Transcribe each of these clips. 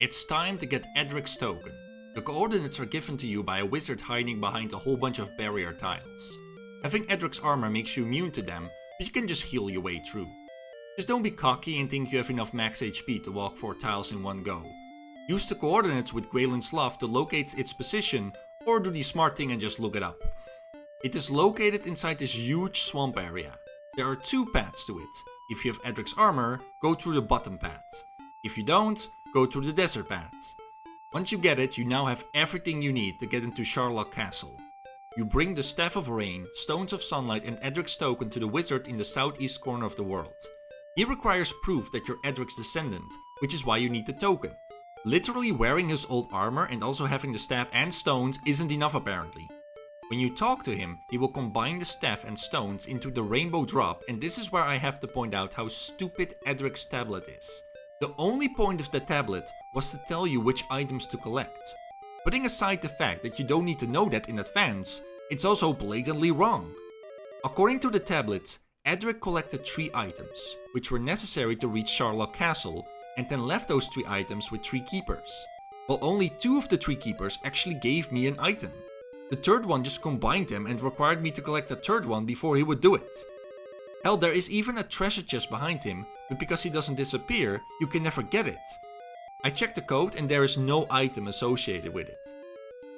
It's time to get Erdrick's token. The coordinates are given to you by a wizard hiding behind a whole bunch of barrier tiles. Having Erdrick's armor makes you immune to them, but you can just heal your way through. Just don't be cocky and think you have enough max HP to walk 4 tiles in one go. Use the coordinates with Gwaelin's Love to locate its position, or do the smart thing and just look it up. It is located inside this huge swamp area. There are 2 paths to it. If you have Erdrick's armor, go through the bottom path. If you don't, go through the desert path. Once you get it, you now have everything you need to get into Sharlock Castle. You bring the Staff of Rain, Stones of Sunlight and Erdrick's token to the wizard in the southeast corner of the world. He requires proof that you're Erdrick's descendant, which is why you need the token. Literally wearing his old armor and also having the staff and stones isn't enough apparently. When you talk to him, he will combine the staff and stones into the rainbow drop, and this is where I have to point out how stupid Erdrick's tablet is. The only point of the tablet was to tell you which items to collect. Putting aside the fact that you don't need to know that in advance, it's also blatantly wrong. According to the tablet, Erdrick collected 3 items, which were necessary to reach Sharlock Castle, and then left those 3 items with 3 keepers. While only 2 of the 3 keepers actually gave me an item. The third one just combined them and required me to collect the third one before he would do it. Hell, there is even a treasure chest behind him, but because he doesn't disappear, you can never get it. I checked the code and there is no item associated with it.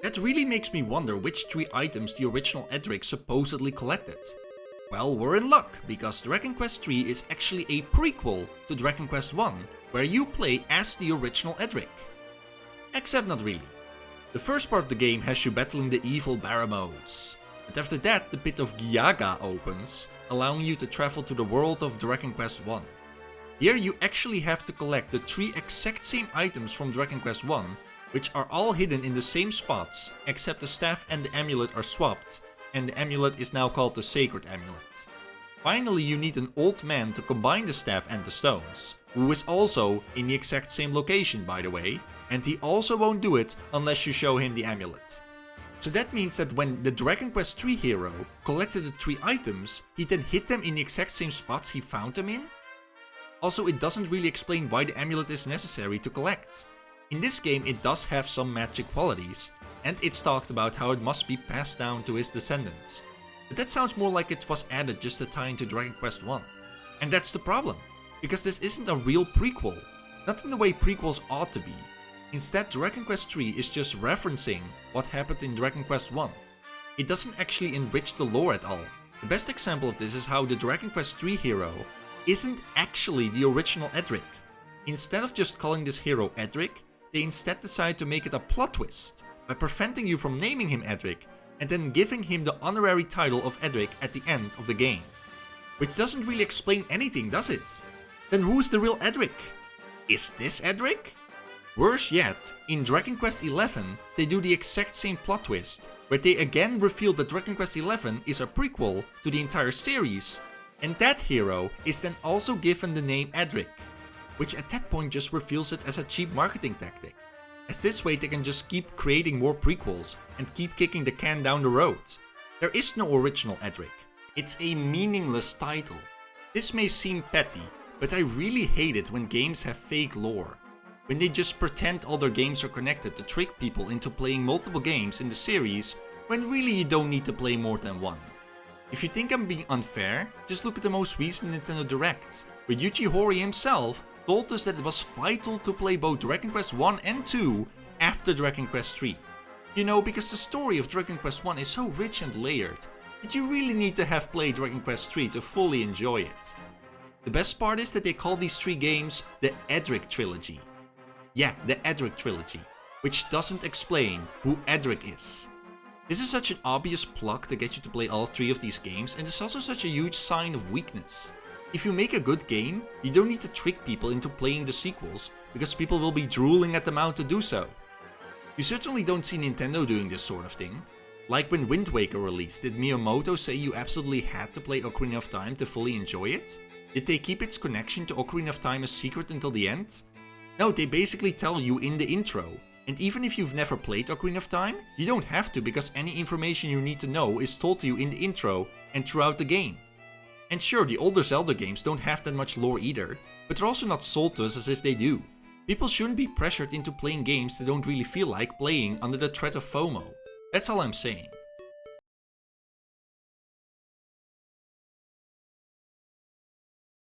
That really makes me wonder which 3 items the original Erdrick supposedly collected. Well, we're in luck, because Dragon Quest III is actually a prequel to Dragon Quest I, where you play as the original Erdrick. Except not really. The first part of the game has you battling the evil Baramos, but after that the pit of Giaga opens, allowing you to travel to the world of Dragon Quest I. Here you actually have to collect the 3 exact same items from Dragon Quest I, which are all hidden in the same spots, except the staff and the amulet are swapped, and the amulet is now called the Sacred Amulet. Finally, you need an old man to combine the staff and the stones, who is also in the exact same location by the way, and he also won't do it unless you show him the amulet. So that means that when the Dragon Quest III hero collected the 3 items, he then hid them in the exact same spots he found them in? Also, it doesn't really explain why the amulet is necessary to collect. In this game it does have some magic qualities, and it's talked about how it must be passed down to his descendants. But that sounds more like it was added just to tie into Dragon Quest I. And that's the problem, because this isn't a real prequel, not in the way prequels ought to be. Instead, Dragon Quest III is just referencing what happened in Dragon Quest I. It doesn't actually enrich the lore at all. The best example of this is how the Dragon Quest III hero isn't actually the original Erdrick. Instead of just calling this hero Erdrick, they instead decide to make it a plot twist by preventing you from naming him Erdrick and then giving him the honorary title of Erdrick at the end of the game. Which doesn't really explain anything, does it? Then who's the real Erdrick? Is this Erdrick? Worse yet, in Dragon Quest XI, they do the exact same plot twist, where they again reveal that Dragon Quest XI is a prequel to the entire series, and that hero is then also given the name Erdrick, which at that point just reveals it as a cheap marketing tactic, as this way they can just keep creating more prequels and keep kicking the can down the road. There is no original Erdrick, it's a meaningless title. This may seem petty, but I really hate it when games have fake lore. When they just pretend all their games are connected to trick people into playing multiple games in the series, when really you don't need to play more than one. If you think I'm being unfair, just look at the most recent Nintendo Direct, where Yuji Horii himself told us that it was vital to play both Dragon Quest I and II after Dragon Quest III. You know, because the story of Dragon Quest I is so rich and layered, that you really need to have played Dragon Quest III to fully enjoy it. The best part is that they call these 3 games the Erdrick trilogy. Yeah, the Erdrick trilogy, which doesn't explain who Erdrick is. This is such an obvious plug to get you to play all 3 of these games, and it's also such a huge sign of weakness. If you make a good game, you don't need to trick people into playing the sequels, because people will be drooling at the mouth to do so. You certainly don't see Nintendo doing this sort of thing. Like when Wind Waker released, did Miyamoto say you absolutely had to play Ocarina of Time to fully enjoy it? Did they keep its connection to Ocarina of Time a secret until the end? No, they basically tell you in the intro. And even if you've never played Ocarina of Time, you don't have to, because any information you need to know is told to you in the intro and throughout the game. And sure, the older Zelda games don't have that much lore either, but they're also not sold to us as if they do. People shouldn't be pressured into playing games they don't really feel like playing under the threat of FOMO. That's all I'm saying.